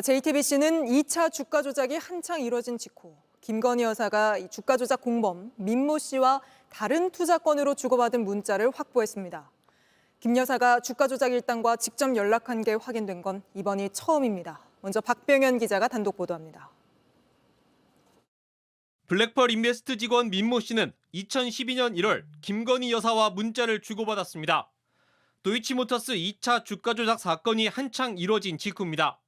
JTBC는 2차 주가 조작이 한창 이뤄진 직후 김건희 여사가 이 주가 조작 공범 민모 씨와 다른 투자건으로 주고받은 문자를 확보했습니다. 김 여사가 주가 조작 일당과 직접 연락한 게 확인된 건 이번이 처음입니다. 먼저 박병현 기자가 단독 보도합니다. 블랙펄 인베스트 직원 민모 씨는 2012년 1월 김건희 여사와 문자를 주고받았습니다. 도이치모터스 2차 주가 조작 사건이 한창 이뤄진 직후입니다.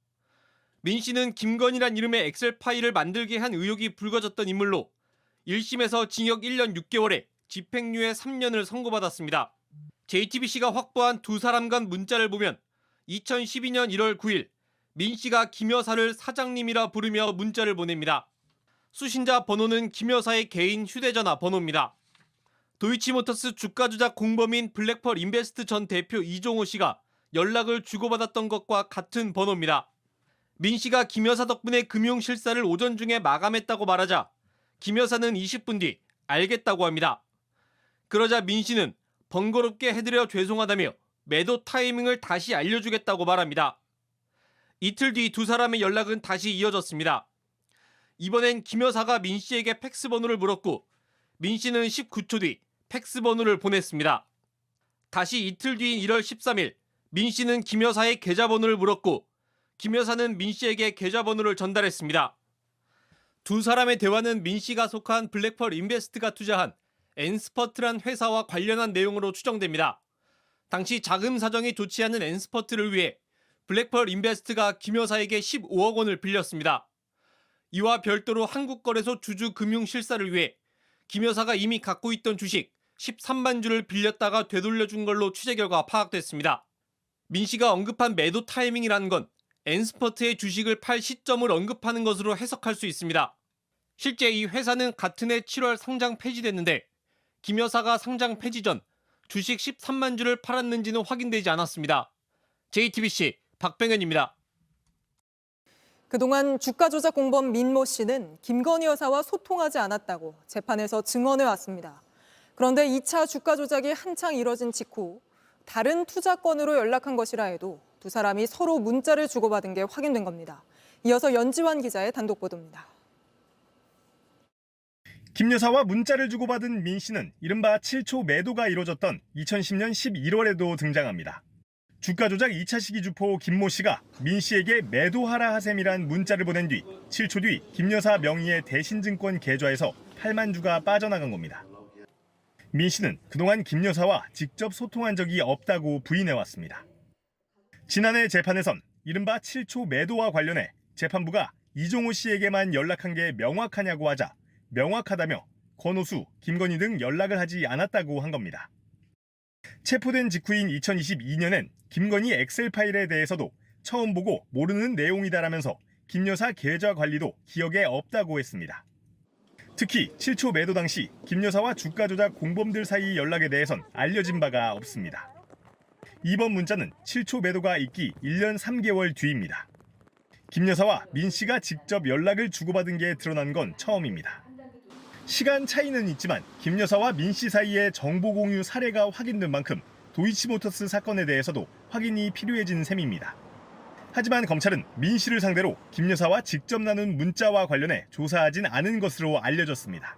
민 씨는 김건희란 이름의 엑셀 파일을 만들게 한 의혹이 불거졌던 인물로 1심에서 징역 1년 6개월에 집행유예 3년을 선고받았습니다. JTBC가 확보한 두 사람 간 문자를 보면 2012년 1월 9일 민 씨가 김 여사를 사장님이라 부르며 문자를 보냅니다. 수신자 번호는 김 여사의 개인 휴대전화 번호입니다. 도이치모터스 주가 조작 공범인 블랙펄 인베스트 전 대표 이종호 씨가 연락을 주고받았던 것과 같은 번호입니다. 민 씨가 김 여사 덕분에 금융 실사를 오전 중에 마감했다고 말하자 김 여사는 20분 뒤 알겠다고 합니다. 그러자 민 씨는 번거롭게 해드려 죄송하다며 매도 타이밍을 다시 알려주겠다고 말합니다. 이틀 뒤 두 사람의 연락은 다시 이어졌습니다. 이번엔 김 여사가 민 씨에게 팩스 번호를 물었고 민 씨는 19초 뒤 팩스 번호를 보냈습니다. 다시 이틀 뒤인 1월 13일 민 씨는 김 여사의 계좌번호를 물었고 김 여사는 민 씨에게 계좌번호를 전달했습니다. 두 사람의 대화는 민 씨가 속한 블랙펄 인베스트가 투자한 엔스퍼트란 회사와 관련한 내용으로 추정됩니다. 당시 자금 사정이 좋지 않은 엔스퍼트를 위해 블랙펄 인베스트가 김 여사에게 15억 원을 빌렸습니다. 이와 별도로 한국거래소 주주 금융 실사를 위해 김 여사가 이미 갖고 있던 주식 13만 주를 빌렸다가 되돌려준 걸로 취재 결과 파악됐습니다. 민 씨가 언급한 매도 타이밍이라는 건 엔스퍼트의 주식을 팔 시점을 언급하는 것으로 해석할 수 있습니다. 실제 이 회사는 같은 해 7월 상장 폐지됐는데 김 여사가 상장 폐지 전 주식 13만 주를 팔았는지는 확인되지 않았습니다. JTBC 박병현입니다. 그동안 주가 조작 공범 민모 씨는 김건희 여사와 소통하지 않았다고 재판에서 증언해왔습니다. 그런데 2차 주가 조작이 한창 이뤄진 직후 다른 투자건으로 연락한 것이라 해도 두 사람이 서로 문자를 주고받은 게 확인된 겁니다. 이어서 연지환 기자의 단독 보도입니다. 김 여사와 문자를 주고받은 민 씨는 이른바 7초 매도가 이뤄졌던 2010년 11월에도 등장합니다. 주가 조작 2차 시기 주포 김모 씨가 민 씨에게 매도하라 하셈이란 문자를 보낸 뒤 7초 뒤 김 여사 명의의 대신증권 계좌에서 8만 주가 빠져나간 겁니다. 민 씨는 그동안 김 여사와 직접 소통한 적이 없다고 부인해왔습니다. 지난해 재판에선 이른바 7초 매도와 관련해 재판부가 이종호 씨에게만 연락한 게 명확하냐고 하자 명확하다며 권오수, 김건희 등 연락을 하지 않았다고 한 겁니다. 체포된 직후인 2022년엔 김건희 엑셀 파일에 대해서도 처음 보고 모르는 내용이다라면서 김 여사 계좌 관리도 기억에 없다고 했습니다. 특히 7초 매도 당시 김 여사와 주가 조작 공범들 사이 연락에 대해선 알려진 바가 없습니다. 이번 문자는 7초 매도가 있기 1년 3개월 뒤입니다. 김 여사와 민 씨가 직접 연락을 주고받은 게 드러난 건 처음입니다. 시간 차이는 있지만 김 여사와 민 씨 사이의 정보 공유 사례가 확인된 만큼 도이치모터스 사건에 대해서도 확인이 필요해진 셈입니다. 하지만 검찰은 민 씨를 상대로 김 여사와 직접 나눈 문자와 관련해 조사하진 않은 것으로 알려졌습니다.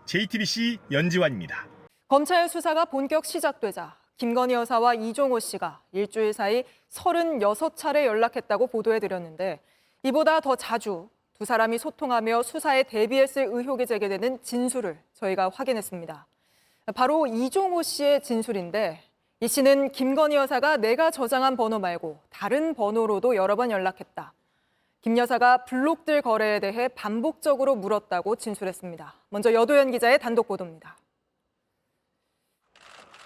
JTBC 연지환입니다. 검찰 수사가 본격 시작되자 김건희 여사와 이종호 씨가 일주일 사이 36차례 연락했다고 보도해드렸는데 이보다 더 자주 두 사람이 소통하며 수사에 대비했을 의혹이 제기되는 진술을 저희가 확인했습니다. 바로 이종호 씨의 진술인데 이 씨는 김건희 여사가 내가 저장한 번호 말고 다른 번호로도 여러 번 연락했다. 김 여사가 블록들 거래에 대해 반복적으로 물었다고 진술했습니다. 먼저 여도현 기자의 단독 보도입니다.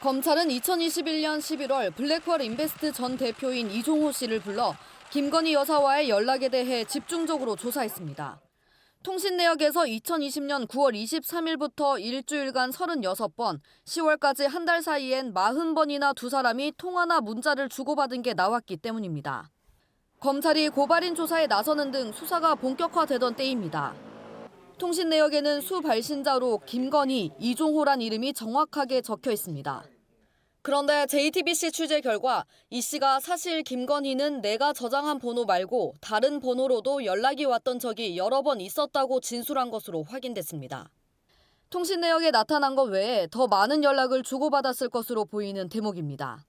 검찰은 2021년 11월 블랙펄 인베스트 전 대표인 이종호 씨를 불러 김건희 여사와의 연락에 대해 집중적으로 조사했습니다. 통신 내역에서 2020년 9월 23일부터 일주일간 36번, 10월까지 한 달 사이엔 40번이나 두 사람이 통화나 문자를 주고받은 게 나왔기 때문입니다. 검찰이 고발인 조사에 나서는 등 수사가 본격화되던 때입니다. 통신 내역에는 수 발신자로 김건희, 이종호란 이름이 정확하게 적혀 있습니다. 그런데 JTBC 취재 결과 이 씨가 사실 김건희는 내가 저장한 번호 말고 다른 번호로도 연락이 왔던 적이 여러 번 있었다고 진술한 것으로 확인됐습니다. 통신 내역에 나타난 것 외에 더 많은 연락을 주고받았을 것으로 보이는 대목입니다.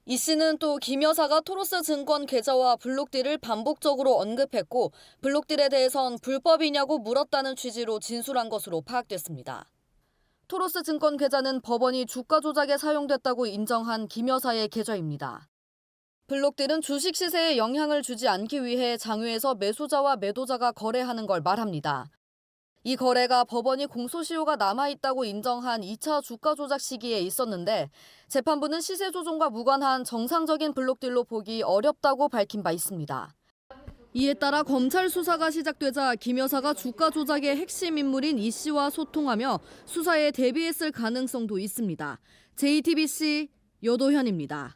이 씨는 또 김 여사가 토로스 증권 계좌와 블록딜을 반복적으로 언급했고 블록딜에 대해선 불법이냐고 물었다는 취지로 진술한 것으로 파악됐습니다. 토로스 증권 계좌는 법원이 주가 조작에 사용됐다고 인정한 김 여사의 계좌입니다. 블록딜은 주식 시세에 영향을 주지 않기 위해 장외에서 매수자와 매도자가 거래하는 걸 말합니다. 이 거래가 법원이 공소시효가 남아있다고 인정한 2차 주가 조작 시기에 있었는데 재판부는 시세 조종과 무관한 정상적인 블록딜로 보기 어렵다고 밝힌 바 있습니다. 이에 따라 검찰 수사가 시작되자 김 여사가 주가 조작의 핵심 인물인 이 씨와 소통하며 수사에 대비했을 가능성도 있습니다. JTBC 여도현입니다.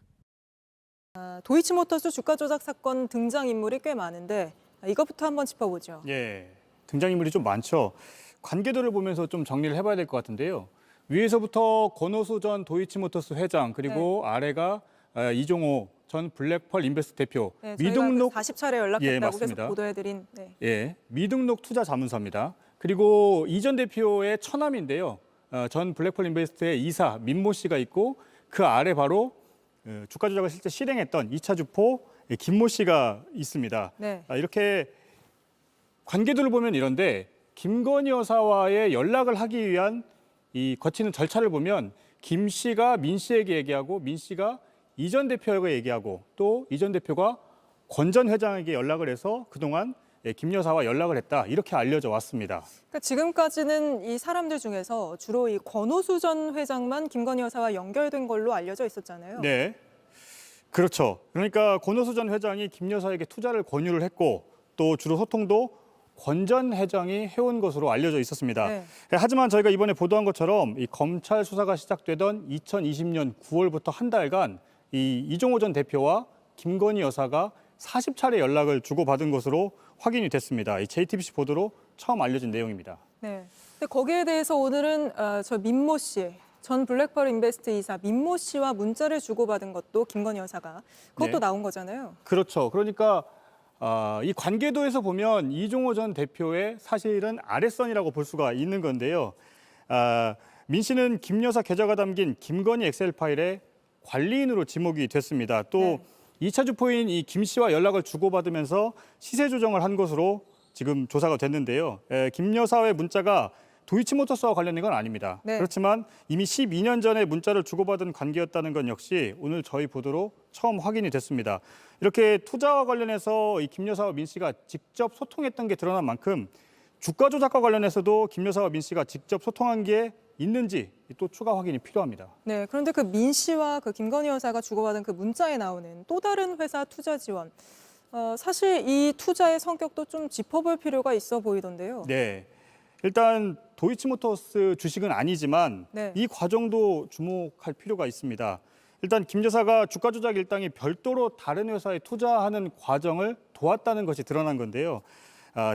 도이치모터스 주가 조작 사건 등장인물이 꽤 많은데 이것부터 한번 짚어보죠. 예, 등장인물이 좀 많죠. 관계도를 보면서 좀 정리를 해봐야 될 것 같은데요. 위에서부터 권오수 전 도이치모터스 회장 그리고 아래가 이종호 전 블랙펄 인베스트 대표. 네, 미등록 40차례 연락했다고 계속 맞습니다. 보도해드린. 예, 미등록 투자 자문사입니다. 그리고 이 전 대표의 처남인데요. 전 블랙펄 인베스트의 이사 민모 씨가 있고 그 아래 바로 주가 조작을 실제 실행했던 2차 주포 김모 씨가 있습니다. 네. 이렇게 관계들을 보면 이런데 김건희 여사와의 연락을 하기 위한 이 거치는 절차를 보면 김 씨가 민 씨에게 얘기하고 민 씨가 이 전 대표에게 얘기하고 또 이 전 대표가 권 전 회장에게 연락을 해서 그동안 김 여사와 연락을 했다 이렇게 알려져 왔습니다. 그러니까 지금까지는 이 사람들 중에서 주로 이 권오수 전 회장만 김건희 여사와 연결된 걸로 알려져 있었잖아요. 네, 그렇죠. 그러니까 권오수 전 회장이 김 여사에게 투자를 권유를 했고 또 주로 소통도 권 전 회장이 해온 것으로 알려져 있었습니다. 네. 하지만 저희가 이번에 보도한 것처럼 이 검찰 수사가 시작되던 2020년 9월부터 한 달간 이 이종호 전 대표와 김건희 여사가 40차례 연락을 주고받은 것으로 확인이 됐습니다. 이 JTBC 보도로 처음 알려진 내용입니다. 네. 근데 거기에 대해서 오늘은 저 민모 씨, 전 블랙펄 인베스트 이사 민모 씨와 문자를 주고받은 것도 김건희 여사가 그것도 네. 나온 거잖아요. 그렇죠. 그러니까 이 관계도에서 보면 이종호 전 대표의 사실은 아랫선이라고 볼 수가 있는 건데요. 민 씨는 김 여사 계좌가 담긴 김건희 엑셀 파일에 관리인으로 지목이 됐습니다. 또 네. 2차 주포인 이 김 씨와 연락을 주고받으면서 시세 조정을 한 것으로 지금 조사가 됐는데요. 김 여사의 문자가 도이치모터스와 관련된 건 아닙니다. 네. 그렇지만 이미 12년 전에 문자를 주고받은 관계였다는 건 역시 오늘 저희 보도로 처음 확인이 됐습니다. 이렇게 투자와 관련해서 이 김 여사와 민 씨가 직접 소통했던 게 드러난 만큼 주가 조작과 관련해서도 김 여사와 민 씨가 직접 소통한 게 있는지 또 추가 확인이 필요합니다. 네. 그런데 그 민 씨와 그 김건희 여사가 주고받은 그 문자에 나오는 또 다른 회사 투자 지원. 사실 이 투자의 성격도 좀 짚어볼 필요가 있어 보이던데요. 네. 일단 도이치모터스 주식은 아니지만 네. 이 과정도 주목할 필요가 있습니다. 일단 김 여사가 주가 조작 일당이 별도로 다른 회사에 투자하는 과정을 도왔다는 것이 드러난 건데요.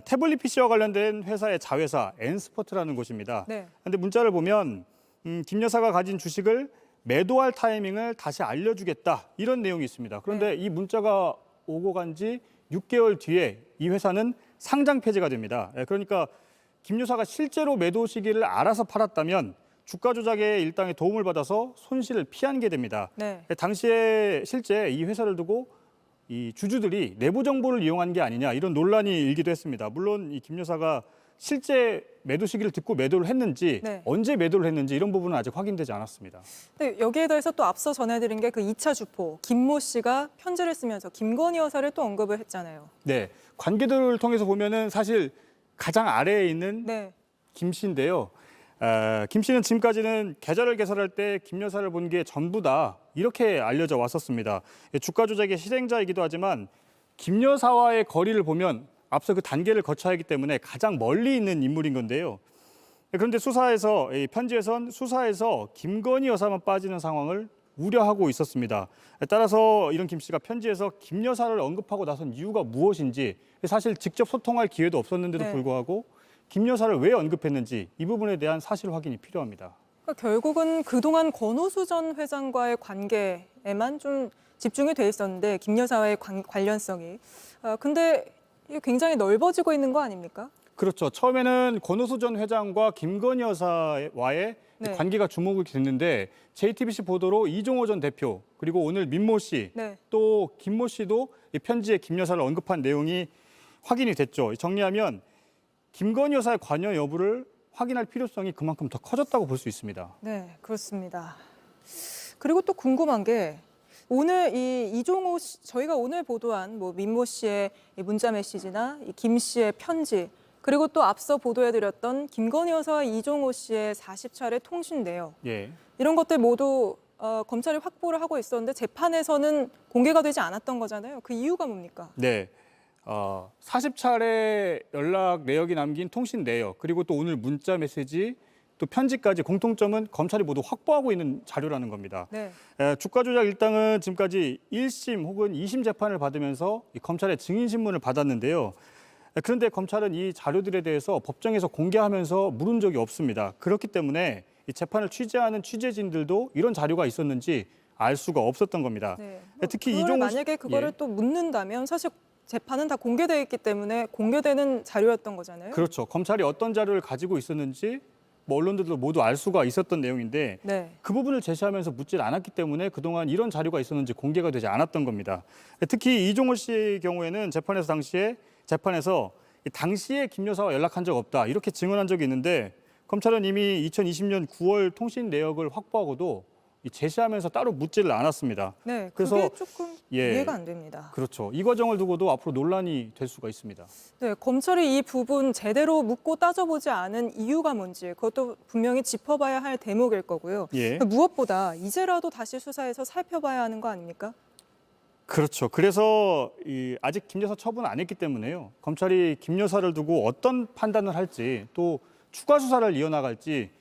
태블릿 PC와 관련된 회사의 자회사 N스포트라는 곳입니다. 네. 그런데 문자를 보면 김 여사가 가진 주식을 매도할 타이밍을 다시 알려주겠다 이런 내용이 있습니다. 그런데 이 문자가 오고 간 지 6개월 뒤에 이 회사는 상장 폐지가 됩니다. 그러니까 김 여사가 실제로 매도 시기를 알아서 팔았다면 주가 조작의 일당에 도움을 받아서 손실을 피한 게 됩니다. 네. 당시에 실제 이 회사를 두고 이 주주들이 내부 정보를 이용한 게 아니냐 이런 논란이 일기도 했습니다. 물론 이 김 여사가 실제 매도 시기를 듣고 매도를 했는지 네. 언제 매도를 했는지 이런 부분은 아직 확인되지 않았습니다. 근데 여기에 더해서 또 앞서 전해드린 게 그 2차 주포 김모 씨가 편지를 쓰면서 김건희 여사를 또 언급을 했잖아요. 네, 관계들을 통해서 보면은 사실 가장 아래에 있는 네. 김 씨인데요. 김 씨는 지금까지는 계좌를 개설할 때 김 여사를 본 게 전부다 이렇게 알려져 왔었습니다. 주가 조작의 실행자이기도 하지만 김 여사와의 거리를 보면 앞서 그 단계를 거쳐야 하기 때문에 가장 멀리 있는 인물인 건데요. 그런데 수사에서 이 편지에선 수사에서 김건희 여사만 빠지는 상황을 우려하고 있었습니다. 따라서 이런 김 씨가 편지에서 김 여사를 언급하고 나선 이유가 무엇인지 사실 직접 소통할 기회도 없었는데도 네. 불구하고 김 여사를 왜 언급했는지 이 부분에 대한 사실 확인이 필요합니다. 그러니까 결국은 그동안 권오수 전 회장과의 관계에만 좀 집중이 돼 있었는데 김 여사와의 관련성이. 근데 이게 굉장히 넓어지고 있는 거 아닙니까? 그렇죠. 처음에는 권오수 전 회장과 김건희 여사와의 네. 관계가 주목이 됐는데 JTBC 보도로 이종호 전 대표 그리고 오늘 민모 씨 네. 또 김모 씨도 이 편지에 김 여사를 언급한 내용이 확인이 됐죠. 정리하면 김건희 여사의 관여 여부를 확인할 필요성이 그만큼 더 커졌다고 볼 수 있습니다. 네, 그렇습니다. 그리고 또 궁금한 게 오늘 이종호 씨, 저희가 오늘 보도한 뭐 민모 씨의 이 문자 메시지나 이 김 씨의 편지, 그리고 또 앞서 보도해드렸던 김건희 여사와 이종호 씨의 40차례 통신 내역, 예. 이런 것들 모두 검찰이 확보를 하고 있었는데 재판에서는 공개가 되지 않았던 거잖아요. 그 이유가 뭡니까? 네. 40차례 연락 내역이 남긴 통신 내역 그리고 또 오늘 문자 메시지 또 편지까지 공통점은 검찰이 모두 확보하고 있는 자료라는 겁니다. 네. 주가 조작 일당은 지금까지 1심 혹은 2심 재판을 받으면서 이 검찰의 증인 신문을 받았는데요. 그런데 검찰은 이 자료들에 대해서 법정에서 공개하면서 물은 적이 없습니다. 그렇기 때문에 이 재판을 취재하는 취재진들도 이런 자료가 있었는지 알 수가 없었던 겁니다. 네. 특히 그걸 이종호 만약에 그거를 또 묻는다면 사실 재판은 다 공개되어 있기 때문에 공개되는 자료였던 거잖아요. 그렇죠. 검찰이 어떤 자료를 가지고 있었는지 뭐 언론들도 모두 알 수가 있었던 내용인데 네. 그 부분을 제시하면서 묻질 않았기 때문에 그동안 이런 자료가 있었는지 공개가 되지 않았던 겁니다. 특히 이종호 씨의 경우에는 재판에서 당시에 김 여사와 연락한 적 없다 이렇게 증언한 적이 있는데 검찰은 이미 2020년 9월 통신 내역을 확보하고도 제시하면서 따로 묻지를 않았습니다. 네, 그래서 그게 조금 예. 이해가 안 됩니다. 그렇죠. 이 과정을 두고도 앞으로 논란이 될 수가 있습니다. 네, 검찰이 이 부분 제대로 묻고 따져보지 않은 이유가 뭔지 그것도 분명히 짚어봐야 할 대목일 거고요. 예. 무엇보다 이제라도 다시 수사해서 살펴봐야 하는 거 아닙니까? 그렇죠. 그래서 아직 김 여사 처분 안 했기 때문에요. 검찰이 김 여사를 두고 어떤 판단을 할지 또 추가 수사를 이어나갈지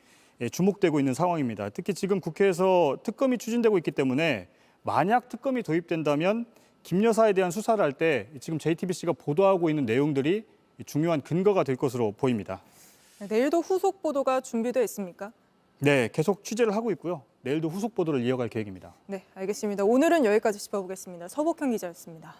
주목되고 있는 상황입니다. 특히 지금 국회에서 특검이 추진되고 있기 때문에 만약 특검이 도입된다면 김 여사에 대한 수사를 할 때 지금 JTBC가 보도하고 있는 내용들이 중요한 근거가 될 것으로 보입니다. 네, 내일도 후속 보도가 준비되어 있습니까? 네, 계속 취재를 하고 있고요. 내일도 후속 보도를 이어갈 계획입니다. 네, 알겠습니다. 오늘은 여기까지 짚어보겠습니다. 서복형 기자였습니다.